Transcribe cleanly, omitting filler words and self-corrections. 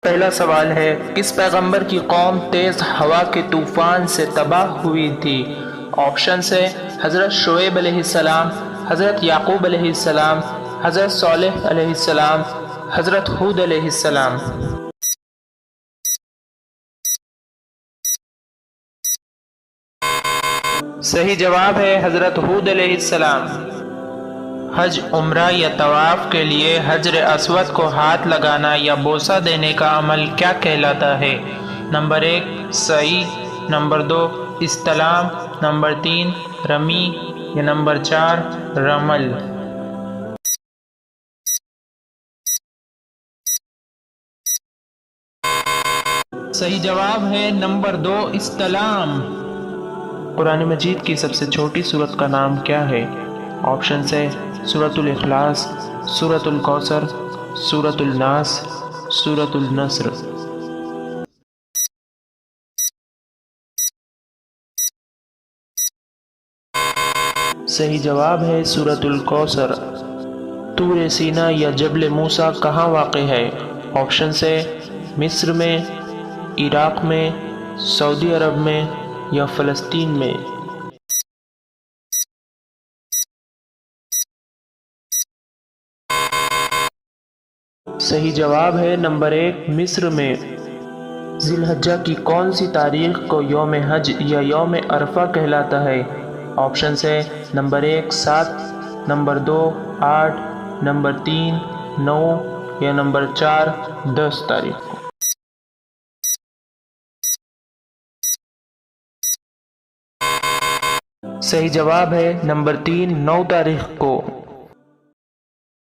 پہلا سوال ہے، کس پیغمبر کی قوم تیز ہوا کے طوفان سے تباہ ہوئی تھی؟ آپشنز ہے حضرت شعیب علیہ السلام، حضرت یعقوب علیہ السلام، حضرت صالح علیہ السلام، حضرت ہود علیہ السلام۔ صحیح جواب ہے حضرت ہود علیہ السلام۔ حج، عمرہ یا طواف کے لیے حجر اسود کو ہاتھ لگانا یا بوسہ دینے کا عمل کیا کہلاتا ہے؟ نمبر 1 سعی، نمبر 2 استلام، نمبر 3 رمی یا نمبر 4 رمل۔ صحیح جواب ہے نمبر 2 استلام۔ قرآن مجید کی سب سے چھوٹی سورت کا نام کیا ہے؟ آپشنز ہے سورۃ الاخلاص، سورۃ الکوثر، سورۃ الناس، سورۃ النصر۔ صحیح جواب ہے سورۃ الکوثر۔ طور سینا یا جبل موسیٰ کہاں واقع ہے؟ آپشنز ہے مصر میں، عراق میں، سعودی عرب میں یا فلسطین میں۔ صحیح جواب ہے نمبر 1 مصر میں۔ ذی الحجہ کی کون سی تاریخ کو یوم حج یا یوم عرفہ کہلاتا ہے؟ آپشنز ہے نمبر 1 7، نمبر 2 8، نمبر 3 9 یا نمبر 4 10 تاریخ کو۔ صحیح جواب ہے نمبر 3 9 تاریخ کو۔